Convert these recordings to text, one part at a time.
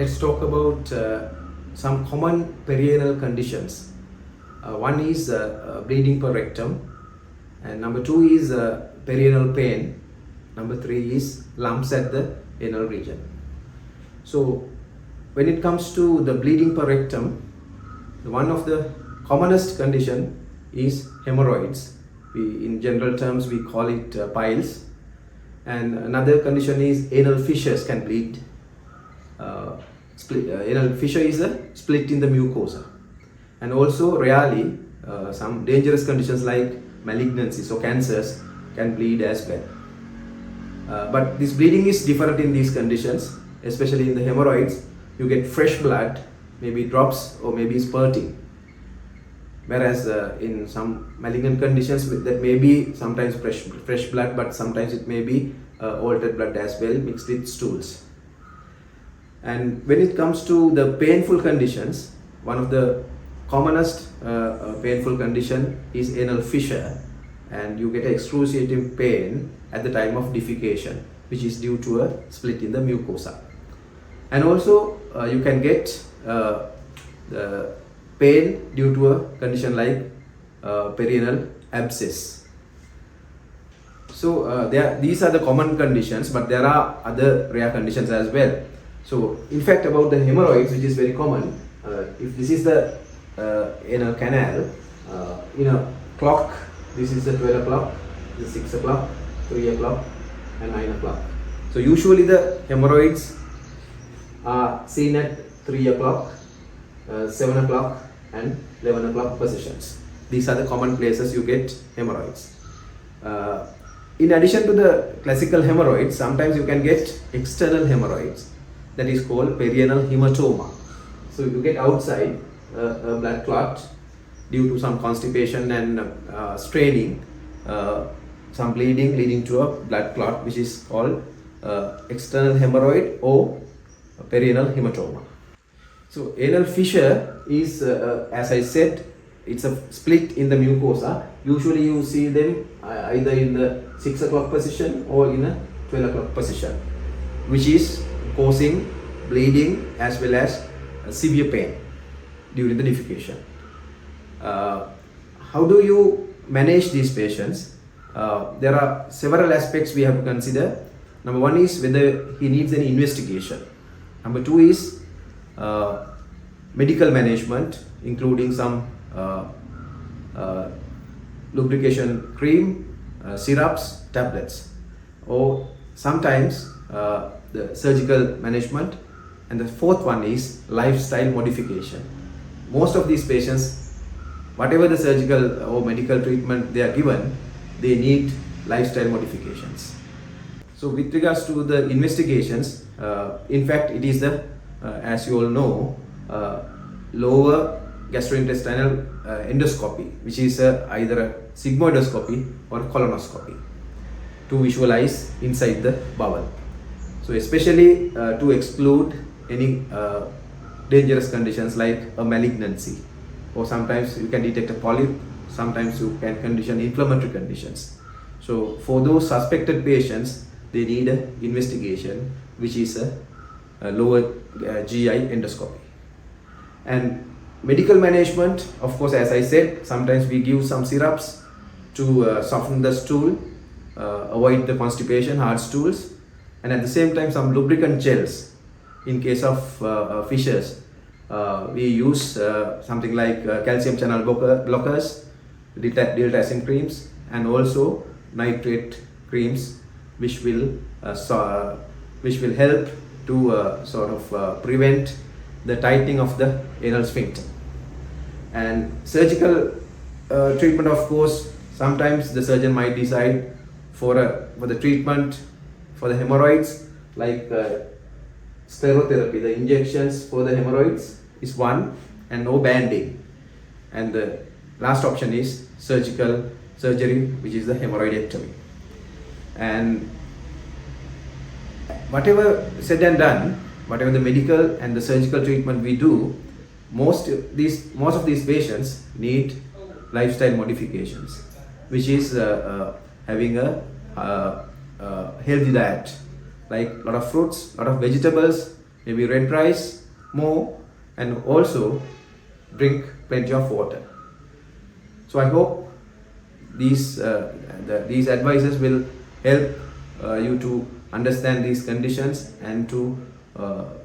let's talk about some common perianal conditions. One is bleeding per rectum, and number two is perianal pain. Number three is lumps at the anal region. So, when it comes to the bleeding per rectum, one of the commonest condition is hemorrhoids. In general terms, we call it piles. And another condition is anal fissures can bleed. Anal fissure is a split in the mucosa. And also rarely some dangerous conditions like malignancies or cancers can bleed as well. But this bleeding is different in these conditions, especially in the hemorrhoids. You get fresh blood, maybe drops or maybe spurting. Whereas in some malignant conditions that may be sometimes fresh blood, but sometimes it may be altered blood as well mixed with stools. And when it comes to the painful conditions, one of the commonest painful condition is anal fissure, and you get excruciating pain at the time of defecation, which is due to a split in the mucosa. And also you can get the pain due to a condition like perianal abscess. So these are the common conditions, but there are other rare conditions as well. So in fact, about the hemorrhoids, which is very common, if this is the anal canal, in a clock, this is the 12 o'clock, this is 6 o'clock, 3 o'clock and 9 o'clock. So usually the hemorrhoids are seen at 3 o'clock, 7 o'clock and 11 o'clock positions. These are the common places you get hemorrhoids. In addition to the classical hemorrhoids, sometimes you can get external hemorrhoids, that is called perianal hematoma. So you get outside a blood clot due to some constipation and straining, some bleeding leading to a blood clot, which is called external hemorrhoid or perianal hematoma. So anal fissure is, as I said, it's a split in the mucosa. Usually you see them either in the 6 o'clock position or in a 12 o'clock position, which is causing bleeding as well as severe pain during the defecation. How do you manage these patients? There are several aspects we have to consider. Number one is whether he needs any investigation. Number two is medical management, including some lubrication cream, syrups, tablets, or sometimes the surgical management. And the fourth one is lifestyle modification. Most of these patients, whatever the surgical or medical treatment they are given, they need lifestyle modifications. So with regards to the investigations, in fact it is the, as you all know, lower gastrointestinal endoscopy, which is either a sigmoidoscopy or a colonoscopy to visualize inside the bowel. So especially to exclude any dangerous conditions like a malignancy, or sometimes you can detect a polyp, sometimes you can condition inflammatory conditions. So for those suspected patients, they need an investigation, which is a lower GI endoscopy. And medical management, of course, as I said, sometimes we give some syrups to soften the stool, avoid the constipation, hard stools, and at the same time some lubricant gels. In case of fissures, we use something like calcium channel blockers, diltiazem creams, and also nitrate creams, which will help to prevent the tightening of the anal sphincter. And surgical treatment, of course, sometimes the surgeon might decide for the treatment for the hemorrhoids, like sclerotherapy. The injections for the hemorrhoids is one, and no banding. And the last option is surgery, which is the hemorrhoidectomy. And whatever said and done, whatever the medical and the surgical treatment we do, most of these patients need lifestyle modifications, which is having a healthy diet, like a lot of fruits, a lot of vegetables, maybe rent price more, and also drink plenty of water. So I hope these advices will help you to understand these conditions and to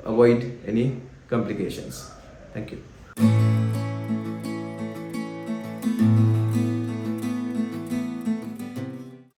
avoid any complications. Thank you.